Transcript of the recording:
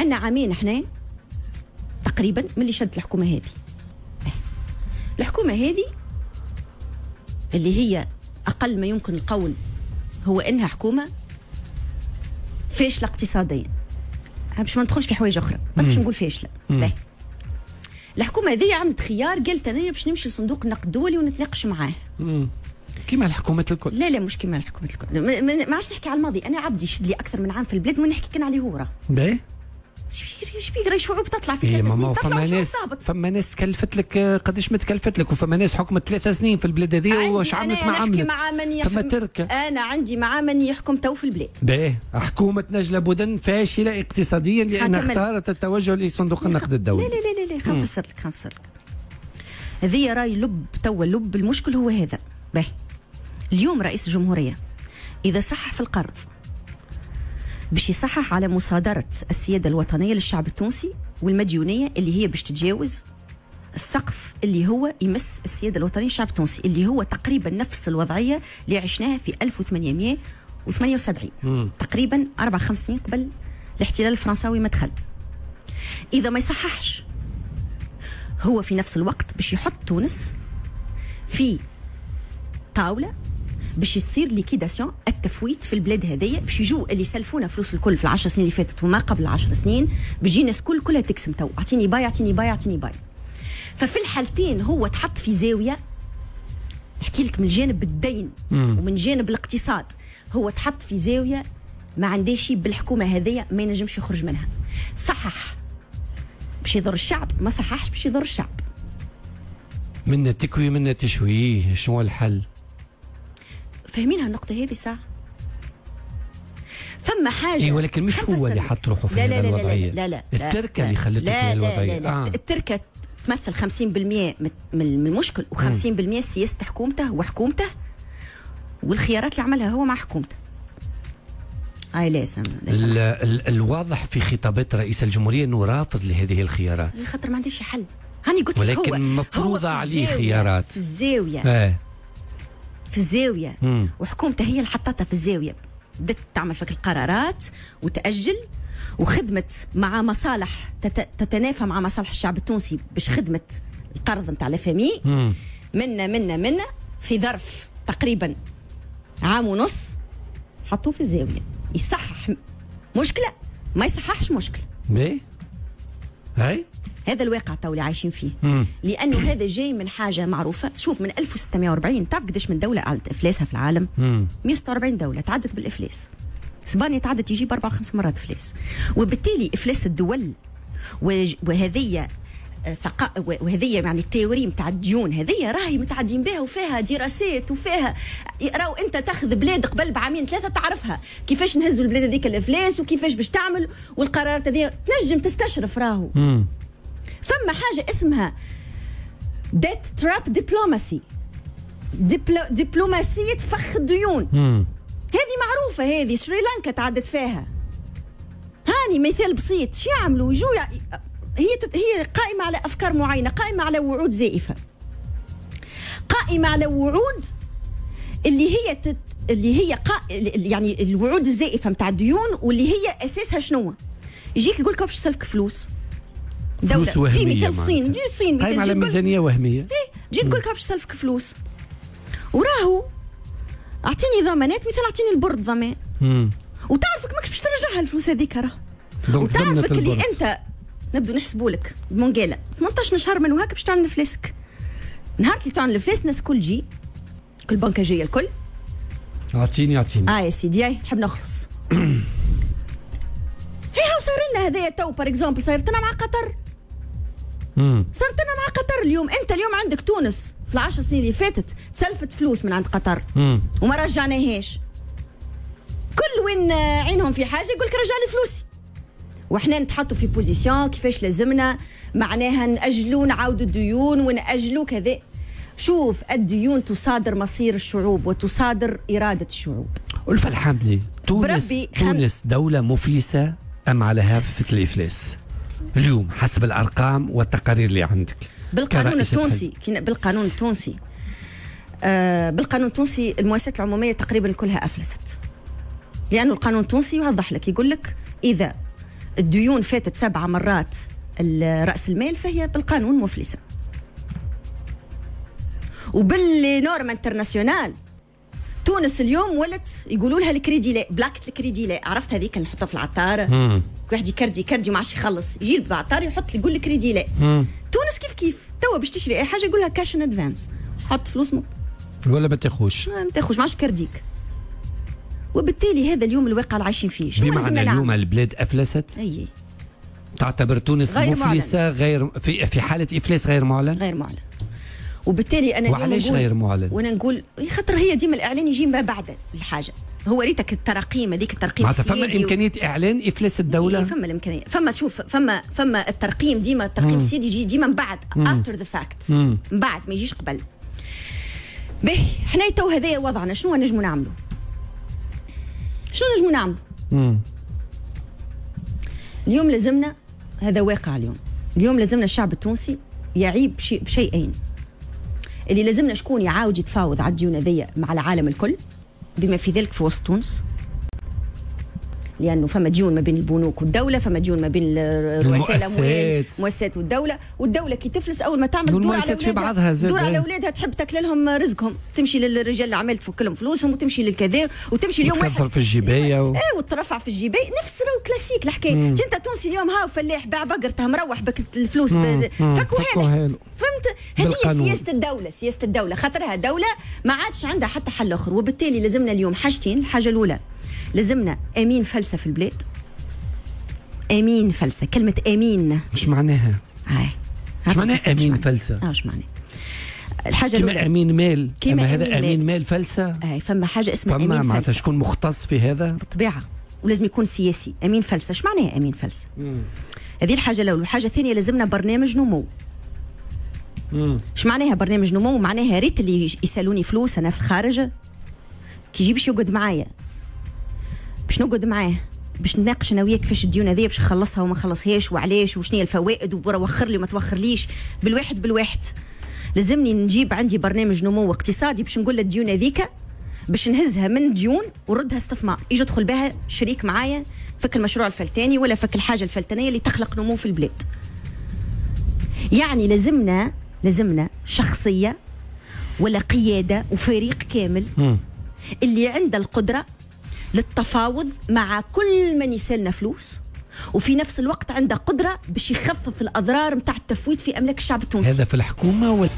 عندنا عامين احنا تقريبا من اللي شدت الحكومه هذه. الحكومه هذه اللي هي اقل ما يمكن القول هو انها حكومه فاشله اقتصاديا، باش ما ندخلش في حوايج اخرى، باش نقول فاشله. الحكومه هذه عملت خيار، قالت انا باش نمشي لصندوق النقد الدولي ونتناقش معاه. كيما الحكومات الكل. لا مش كيما الحكومات الكل، ما عادش نحكي على الماضي. انا عبدي شد لي اكثر من عام في البلاد ونحكي كان عليه هو راه. باهي شبيك راهي شعوب تطلع في 3 سنين تطلع فما ناس تكلفت لك قداش ما تكلفت لك، وفما ناس حكمت 3 سنين في البلاد هذه واش عملت مع عملت. فما تركه. انا عندي مع من يحكم تو في البلاد. باهي حكومه نجلة بودن فاشله اقتصاديا لانها اختارت التوجه لصندوق النقد الدولي. لا خلينا نفسر لك. هذه راي لب المشكل هو هذا. باهي اليوم رئيس الجمهوريه اذا صحح في القرض باش يصحح على مصادرة السيادة الوطنية للشعب التونسي والمديونية اللي هي باش تتجاوز السقف اللي هو يمس السيادة الوطنية للشعب التونسي، اللي هو تقريبا نفس الوضعية اللي عشناها في 1878 تقريبا 4-5 سنين قبل الاحتلال الفرنساوي ما دخل. إذا ما يصححش هو في نفس الوقت باش يحط تونس في طاولة باش تصير ليكيداسيون التفويت في البلاد هذيا، باش يجوا اللي سلفونا فلوس الكل في ال10 سنين اللي فاتت وما قبل 10 سنين، بيجي الناس كلها تقسم تو اعطيني باي اعطيني باي اعطيني باي. ففي الحالتين هو تحط في زاويه، نحكي لك من جانب الدين ومن جانب الاقتصاد، هو تحط في زاويه ما عندهاش بالحكومه هذيا ما ينجمش يخرج منها. صحح باش يضر الشعب، ما صححش باش يضر الشعب. منا تكوي منا تشوي، شنو الحل؟ فاهمينها النقطة هذه ساعة؟ فما حاجة. ولكن مش هو اللي حط روحه في هذه الوضعية. لا التركة اللي خلته في هذه الوضعية. لا. التركة تمثل 50% من المشكل، و50% سياسة حكومته وحكومته والخيارات اللي عملها هو مع حكومته. لازم الواضح في خطابات رئيس الجمهورية انه رافض لهذه الخيارات. خاطر ما عنديش حل. هاني قلت لك ولكن مفروضة عليه خيارات في الزاوية. في الزاوية وحكومته هي اللي حطتها في الزاوية، بدأت تعمل فيك القرارات وتأجل وخدمت مع مصالح تتنافى مع مصالح الشعب التونسي باش خدمة القرض نتاع لافامي منا في ظرف تقريبا عام ونص حطوه في الزاوية. يصحح مشكلة ما يصححش مشكلة. هاي هذا الواقع تو اللي عايشين فيه. لانه هذا جاي من حاجه معروفه. شوف من 1640 تعرف قداش من دوله اعلنت افلاسها في العالم؟ 146 دوله تعدت بالافلاس. اسبانيا تعدت يجي 4 أو 5 مرات افلاس. وبالتالي افلاس الدول وهذه يعني التيوري نتاع الديون هذه راهي متعدين بها وفيها دراسات وفيها راهو انت تاخذ بلاد قبل بعامين 3 تعرفها كيفاش نهزوا البلاد هذيك الافلاس وكيفاش باش تعمل، والقرارات هذه تنجم تستشرف. راهو فما حاجة اسمها debt trap diplomacy، دبلوماسية فخ الديون. هذه معروفة، هذه سريلانكا تعدت فيها. هاني مثال بسيط. شو يعملوا؟ يجوا هي قائمة على أفكار معينة، قائمة على وعود زائفة، قائمة على وعود اللي هي يعني الوعود الزائفة متاع الديون، واللي هي أساسها شنو؟ يجيك يقول لك باش تسلفك فلوس دولة. جي مثال الصين، جي الصين قايم على ميزانية وهمية. جي تقول لك باش تسلفك فلوس، وراهو اعطيني ضمانات، مثال اعطيني البرد ضمان، وتعرفك ماكش باش ترجعها الفلوس هذيك. راه وتعرفك اللي انت نبدو نحسبوا لك بمونقاله 18 شهر من وهاك باش تعلن فلاسك. نهار اللي تعلن الفلاس الناس كل جي كل بنكاجيه الكل اعطيني يا سيدي نحب نخلص. هي صار لنا هذايا تو بار اكزومبل صارت لنا مع قطر. صارت لنا مع قطر اليوم. انت اليوم عندك تونس في ال10 سنين اللي فاتت تسلفت فلوس من عند قطر وما رجعناهاش. كل وين عينهم في حاجه يقول لك رجع لي فلوسي، وإحنا نتحطوا في بوزيسيون كيفاش لازمنا معناها نأجلوا نعاودوا الديون ونأجلوا كذا. شوف الديون تصادر مصير الشعوب وتصادر إرادة الشعوب. ألف الحمد. تونس دولة مفلسة أم على هافة الإفلاس اليوم حسب الأرقام والتقارير اللي عندك؟ بالقانون التونسي المؤسسات العمومية تقريبا كلها أفلست، لأنه القانون التونسي يوضح لك يقول لك إذا الديون فاتت 7 مرات رأس المال، فهي بالقانون مفلسة. وبالنورم انترناسيونال تونس اليوم ولت يقولوا لها الكريدي لا، بلاكة الكريدي لا، عرفت هذيك اللي نحطها في العطار، واحد يكردي ما عادش يخلص، يجي العطار يحط يقول لك كريدي لا. تونس كيف توا باش تشري اي حاجه يقول لها كاش ان ادفانس، حط فلوس ولا ما تاخوش ما تاخوش، ما عادش كرديك. وبالتالي هذا اليوم الواقع اللي عايشين فيه. شنو بمعنى اليوم البلاد افلست؟ اي تعتبر تونس مفلسه غير في حاله افلاس غير معلن؟ غير معلن. وبالتالي انا وعلاش غير معلن؟ وانا نقول خاطر هي ديما الاعلان يجي ما بعد الحاجه، هو ريتك التراقيم هذيك الترقيم السيادي. فما امكانيه اعلان افلاس الدوله؟ إيه فما الامكانيه، فما شوف فما الترقيم ديما، الترقيم السيادي يجي ديما من بعد افتر ذا فاكت، من بعد ما يجيش قبل. به حنا تو هذايا وضعنا، شنو نجموا نعملوا؟ اليوم لازمنا، هذا واقع اليوم لازمنا الشعب التونسي يعيب بشيئين، اللي لازمنا شكون يعاود يتفاوض على الديون هذيا مع العالم الكل بما في ذلك في وسط تونس، لانه فما ديون ما بين البنوك والدوله، فما ديون ما بين رؤساء الاموال المؤسسات والدوله كي تفلس اول ما تعمل دور على في بعضها دور على اولادها، تحب تاكل لهم رزقهم، تمشي للرجال الاعمال تفك لهم فلوسهم، وتمشي للكذا، وتمشي اليوم واحد في الجبايه وترفع في الجبايه، نفس كلاسيك الحكايه. انت تونسي اليوم هاو فلاح باع بقرته مروح بك الفلوس فكوها له، فهمت؟ هذه سياسه الدوله خاطرها دوله ما عادش عندها حتى حل اخر. وبالتالي لازمنا اليوم حاجتين، الحاجه الاولى لازمنا امين فلسه في البلاد. امين فلسه، كلمه امين ايش معناها؟ ايش معناها امين فلسه؟ ايش معناها؟ الحاجه الاولى كيما امين مال، اما هذا امين مال فلسه. فما حاجه اسمها امين فلسه، معناتها شكون مختص في هذا بالطبيعه، ولازم يكون سياسي. امين فلسه، ايش معناها امين فلسه؟ هذه الحاجه الاولى. الحاجه الثانيه لازمنا برنامج نمو. ايش معناها برنامج نمو؟ معناها ريت اللي يسالوني فلوس انا في الخارج كي يجي باش يقعد معايا، باش نقعد معاه باش نناقش انا وياه كيفاش الديون هذيا باش نخلصها وما نخلصهاش وعلاش وشنو هي الفوائد ووخر لي وما توخرليش، بالواحد لازمني نجيب عندي برنامج نمو اقتصادي باش نقول الديون هذيك باش نهزها من ديون وردها استثمار، يجي يدخل بها شريك معايا فك المشروع الفلتاني ولا فك الحاجه الفلتانيه اللي تخلق نمو في البلاد. يعني لازمنا شخصيه ولا قياده وفريق كامل اللي عنده القدره للتفاوض مع كل من يسالنا فلوس، وفي نفس الوقت عنده قدره باش يخفف الاضرار نتاع التفويت في املاك الشعب التونسي. هذا في الحكومه ولا